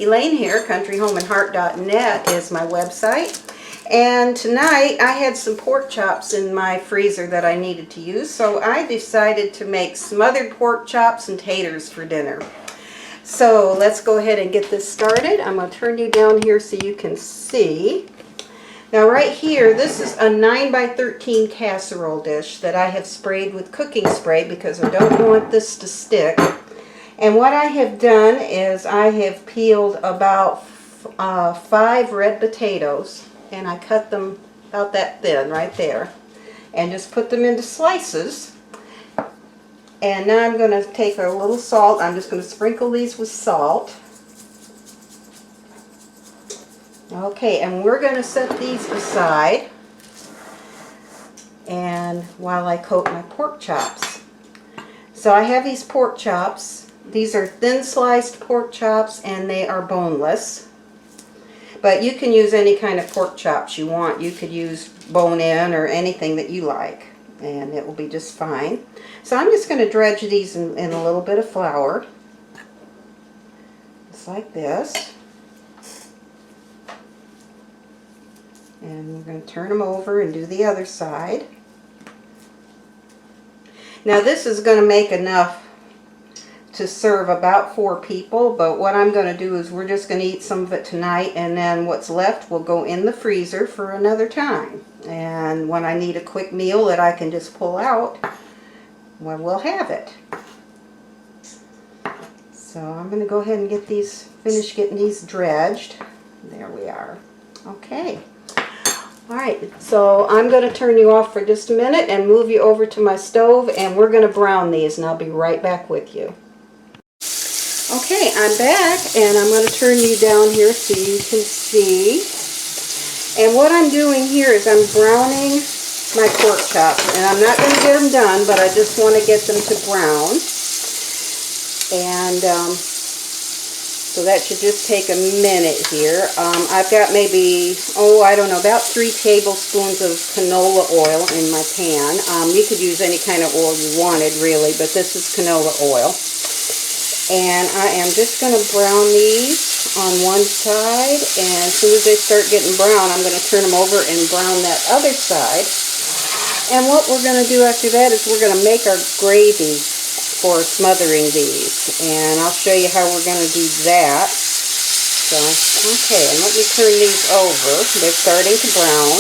Elaine here. countryhomeandheart.net is my website. And tonight I had some pork chops in my freezer that I needed to use, so I decided to make smothered pork chops and taters for dinner. So let's go ahead and get this started. I'm going to turn you down here so you can see. Now right here, this is a 9x13 casserole dish that I have sprayed with cooking spray because I don't want this to stick. And what I have done is I have peeled about 5 red potatoes, and I cut them about that thin right there and just put them into slices. And now I'm going to take a little salt. I'm just going to sprinkle these with salt. Okay, and we're going to set these aside and while I coat my pork chops. So I have these pork chops. These are thin sliced pork chops and they are boneless. But you can use any kind of pork chops you want. You could use bone-in or anything that you like, and it will be just fine. So I'm just going to dredge these in a little bit of flour, just like this. And we're going to turn them over and do the other side. Now this is going to make enough to serve about 4 people, but what I'm going to do is we're just going to eat some of it tonight, and then what's left will go in the freezer for another time. And when I need a quick meal that I can just pull out, well, we'll have it. So I'm going to go ahead and get these, finish getting these dredged. There we are. Okay. Alright, so I'm going to turn you off for just a minute and move you over to my stove, and we're going to brown these, and I'll be right back with you. Okay, I'm back, and I'm going to turn you down here so you can see. And what I'm doing here is I'm browning my pork chops, and I'm not going to get them done, but I just want to get them to brown. And so that should just take a minute here. I've got maybe, I don't know, about 3 tablespoons of canola oil in my pan. You could use any kind of oil you wanted, really, but this is canola oil. And I am just going to brown these on one side, and as soon as they start getting brown, I'm going to turn them over and brown that other side. And what we're going to do after that is we're going to make our gravy for smothering these, and I'll show you how we're going to do that. So, okay, and let me turn these over. They're starting to brown.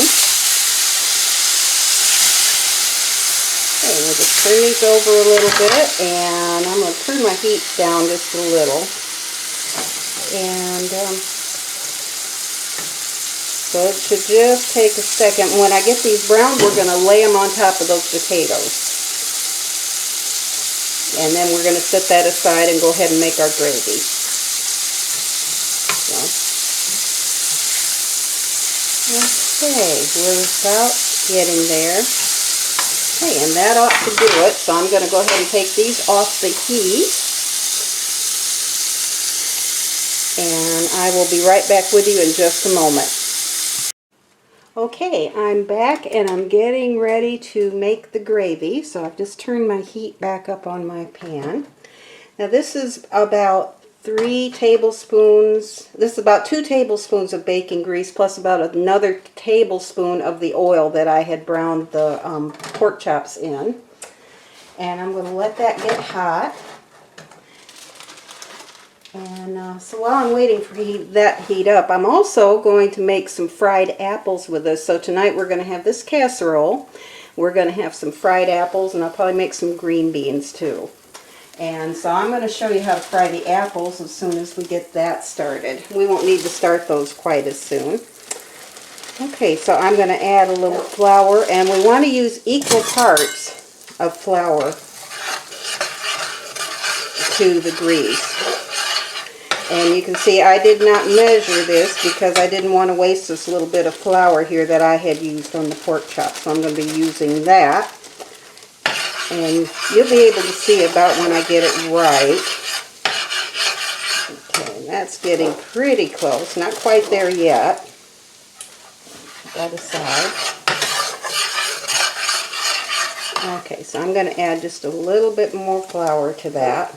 Okay, we'll just turn these over a little bit, and I'm going to turn my heat down just a little. And so it should just take a second. When I get these brown, we're going to lay them on top of those potatoes. And then we're going to set that aside and go ahead and make our gravy. So. Okay, we're about getting there. Okay, and that ought to do it. So I'm going to go ahead and take these off the heat. And I will be right back with you in just a moment. Okay, I'm back and I'm getting ready to make the gravy. So I've just turned my heat back up on my pan. Now this is about 3 tablespoons, this is about 2 tablespoons of bacon grease plus about another tablespoon of the oil that I had browned the pork chops in. And I'm going to let that get hot. And so while I'm waiting for that heat up, I'm also going to make some fried apples with this. So tonight we're going to have this casserole. We're going to have some fried apples, and I'll probably make some green beans too. And so I'm going to show you how to fry the apples as soon as we get that started. We won't need to start those quite as soon. Okay, so I'm going to add a little flour, and we want to use equal parts of flour to the grease. And you can see I did not measure this because I didn't want to waste this little bit of flour here that I had used on the pork chop. So I'm going to be using that. And you'll be able to see about when I get it right. Okay, and that's getting pretty close. Not quite there yet. Put that aside. Okay, so I'm going to add just a little bit more flour to that.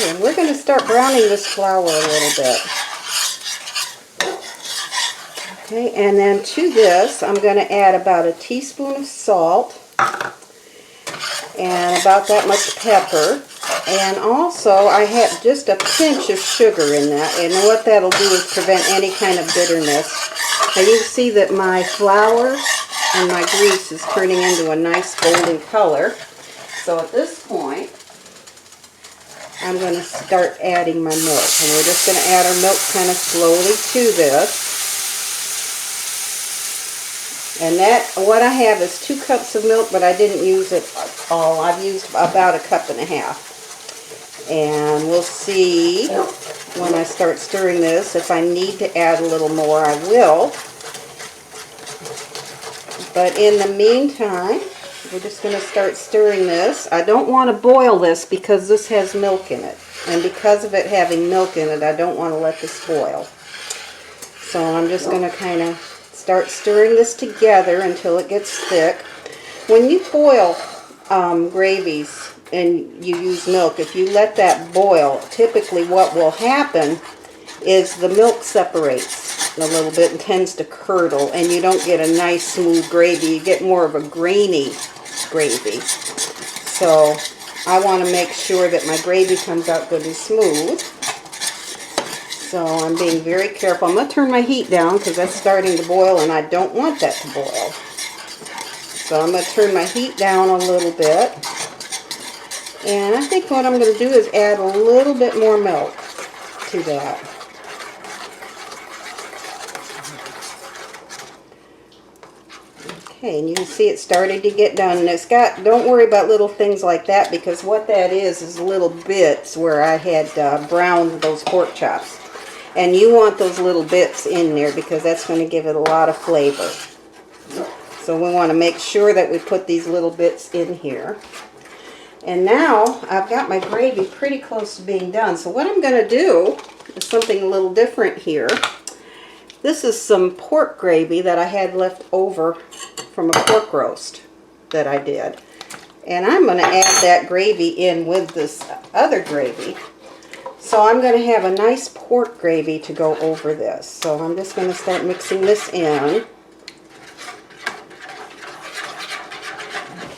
Okay, and we're going to start browning this flour a little bit. Okay, and then to this, I'm going to add about a teaspoon of salt and about that much pepper. And also, I have just a pinch of sugar in that. And what that'll do is prevent any kind of bitterness. Now you can see that my flour and my grease is turning into a nice golden color. So at this point, I'm going to start adding my milk. And we're just going to add our milk kind of slowly to this. And that, what I have is 2 cups of milk, but I didn't use it all. I've used about 1.5 cups. And we'll see when I start stirring this. If I need to add a little more, I will. But in the meantime, we're just going to start stirring this. I don't want to boil this because this has milk in it. And because of it having milk in it, I don't want to let this boil. So I'm just going to kind of start stirring this together until it gets thick. When you boil gravies and you use milk, if you let that boil, typically what will happen is the milk separates a little bit and tends to curdle, and you don't get a nice smooth gravy. You get more of a grainy gravy. So I want to make sure that my gravy comes out good and smooth. So I'm being very careful. I'm going to turn my heat down because that's starting to boil and I don't want that to boil. So I'm going to turn my heat down a little bit. And I think what I'm going to do is add a little bit more milk to that. Okay, and you can see it started to get done. And it's got, don't worry about little things like that, because what that is little bits where I had browned those pork chops. And you want those little bits in there because that's going to give it a lot of flavor. So we want to make sure that we put these little bits in here. And now I've got my gravy pretty close to being done. So what I'm going to do is something a little different here. This is some pork gravy that I had left over from a pork roast that I did. And I'm going to add that gravy in with this other gravy. So I'm going to have a nice pork gravy to go over this. So I'm just going to start mixing this in.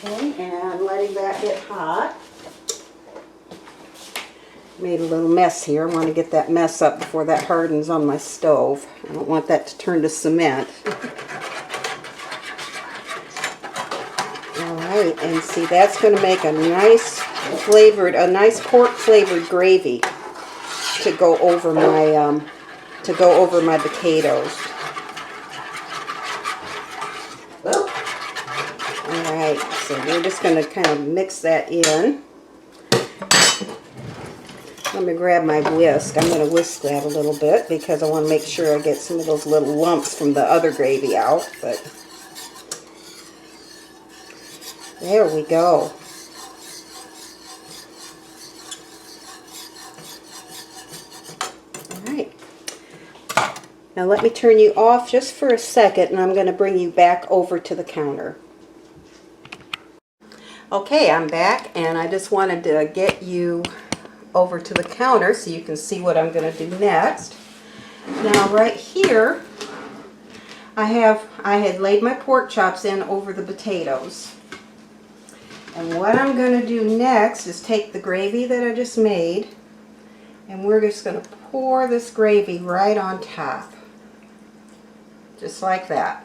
Okay, and letting that get hot. Made a little mess here. I want to get that mess up before that hardens on my stove. I don't want that to turn to cement. Alright, and see, that's going to make a nice pork flavored gravy to go over my potatoes. Alright, so we're just going to kind of mix that in. Let me grab my whisk. I'm going to whisk that a little bit because I want to make sure I get some of those little lumps from the other gravy out. But there we go. Alright. Now let me turn you off just for a second and I'm going to bring you back over to the counter. Okay, I'm back and I just wanted to get you over to the counter so you can see what I'm going to do next. Now right here I had laid my pork chops in over the potatoes. And what I'm going to do next is take the gravy that I just made and we're just going to pour this gravy right on top. Just like that.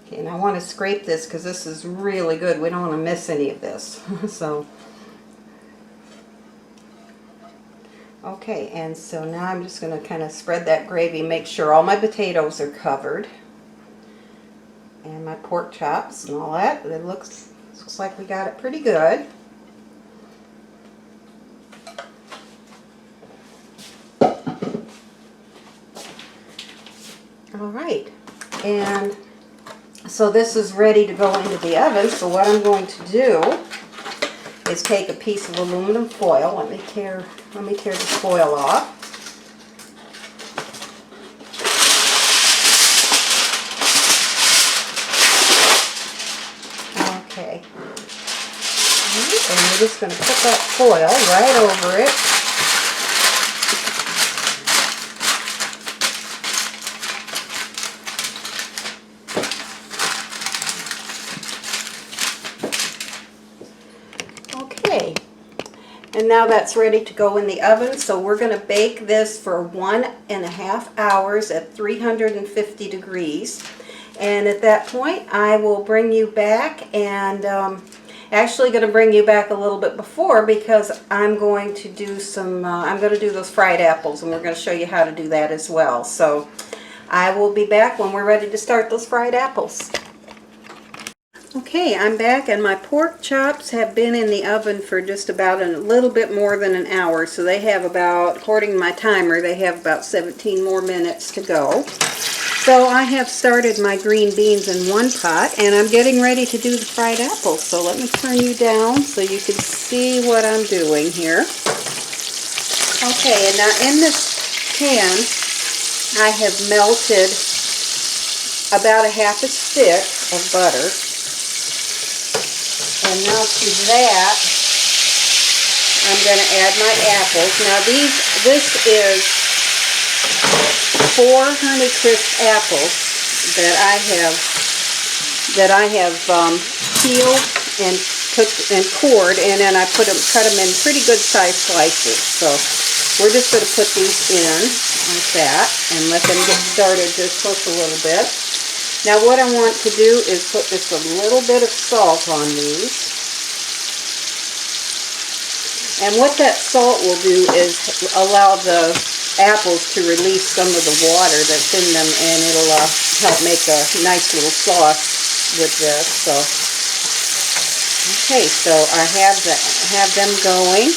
Okay, and I want to scrape this because this is really good. We don't want to miss any of this. So, okay, and so now I'm just going to kind of spread that gravy, make sure all my potatoes are covered. And my pork chops and all that. It looks like we got it pretty good. Alright, and so this is ready to go into the oven. So what I'm going to do is take a piece of aluminum foil. Let me tear the foil off. Okay. And we're just going to put that foil right over it. And now that's ready to go in the oven, so we're going to bake this for 1.5 hours at 350 degrees. And at that point, I will bring you back, and actually going to bring you back a little bit before, because I'm going to do some, I'm going to do those fried apples, and we're going to show you how to do that as well. So I will be back when we're ready to start those fried apples. Okay, I'm back, and my pork chops have been in the oven for just about a little bit more than an hour. So they have about, according to my timer, they have about 17 more minutes to go. So I have started my green beans in one pot, and I'm getting ready to do the fried apples. So let me turn you down so you can see what I'm doing here. Okay, and now in this pan, I have melted about a half a stick of butter. And now to that, I'm going to add my apples. Now this is 4 Honeycrisp apples that I have peeled and cooked and cored, and then I cut them in pretty good sized slices. So we're just going to put these in like that and let them get started to cook a little bit. Now what I want to do is put just a little bit of salt on these. And what that salt will do is allow the apples to release some of the water that's in them, and it'll help make a nice little sauce with this. So, okay, so I have them going.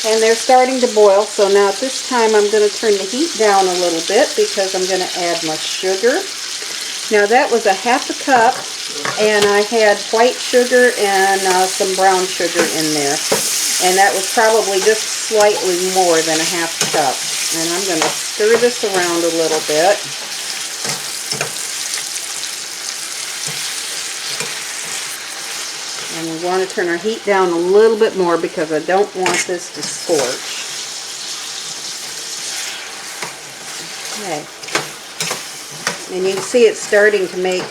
And they're starting to boil, so now at this time I'm going to turn the heat down a little bit because I'm going to add my sugar. Now that was a half a cup, and I had white sugar and some brown sugar in there. And that was probably just slightly more than a half cup. And I'm going to stir this around a little bit. And we want to turn our heat down a little bit more because I don't want this to scorch. Okay. And you can see it's starting to make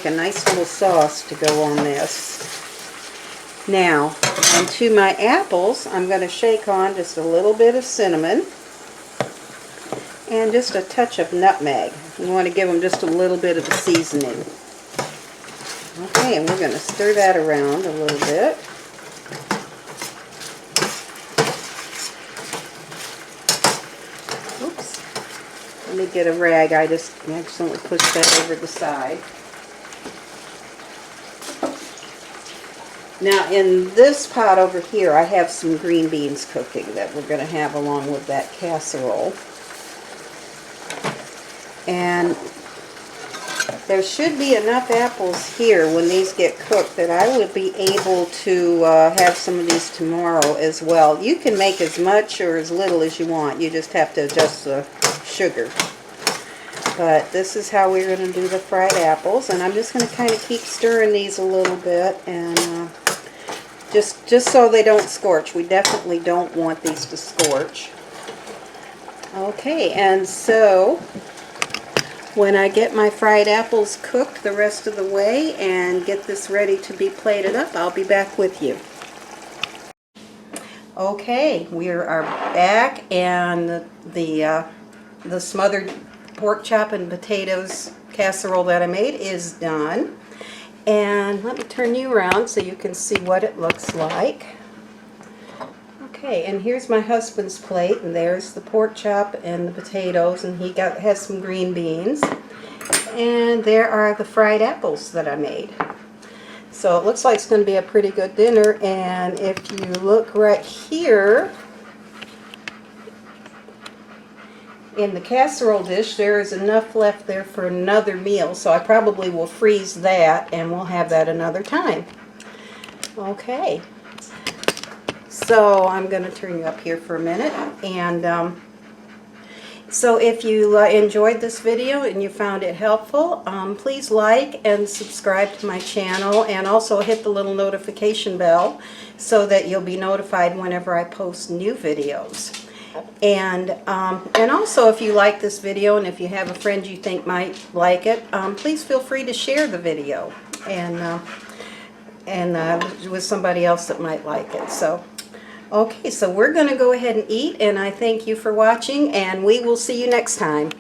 a nice little sauce to go on this. Now, onto my apples, I'm going to shake on just a little bit of cinnamon and just a touch of nutmeg. You want to give them just a little bit of a seasoning. Okay, and we're going to stir that around a little bit. Oops. Let me get a rag. I just accidentally pushed that over the side. Now in this pot over here, I have some green beans cooking that we're going to have along with that casserole. And there should be enough apples here when these get cooked that I would be able to have some of these tomorrow as well. You can make as much or as little as you want. You just have to adjust the sugar. But this is how we're going to do the fried apples. And I'm just going to kind of keep stirring these a little bit, and just so they don't scorch. We definitely don't want these to scorch. Okay, and so when I get my fried apples cooked the rest of the way and get this ready to be plated up, I'll be back with you. Okay, we are back, and the smothered pork chop and potatoes casserole that I made is done. And let me turn you around so you can see what it looks like. Okay, and here's my husband's plate, and there's the pork chop and the potatoes, and he has some green beans. And there are the fried apples that I made. So it looks like it's going to be a pretty good dinner, and if you look right here in the casserole dish, there is enough left there for another meal, so I probably will freeze that and we'll have that another time. Okay. So I'm going to turn you up here for a minute, and so if you enjoyed this video and you found it helpful, please like and subscribe to my channel, and also hit the little notification bell so that you'll be notified whenever I post new videos. And also, if you like this video and if you have a friend you think might like it, please feel free to share the video. And with somebody else that might like it. So, okay, so we're going to go ahead and eat, and I thank you for watching, and we will see you next time.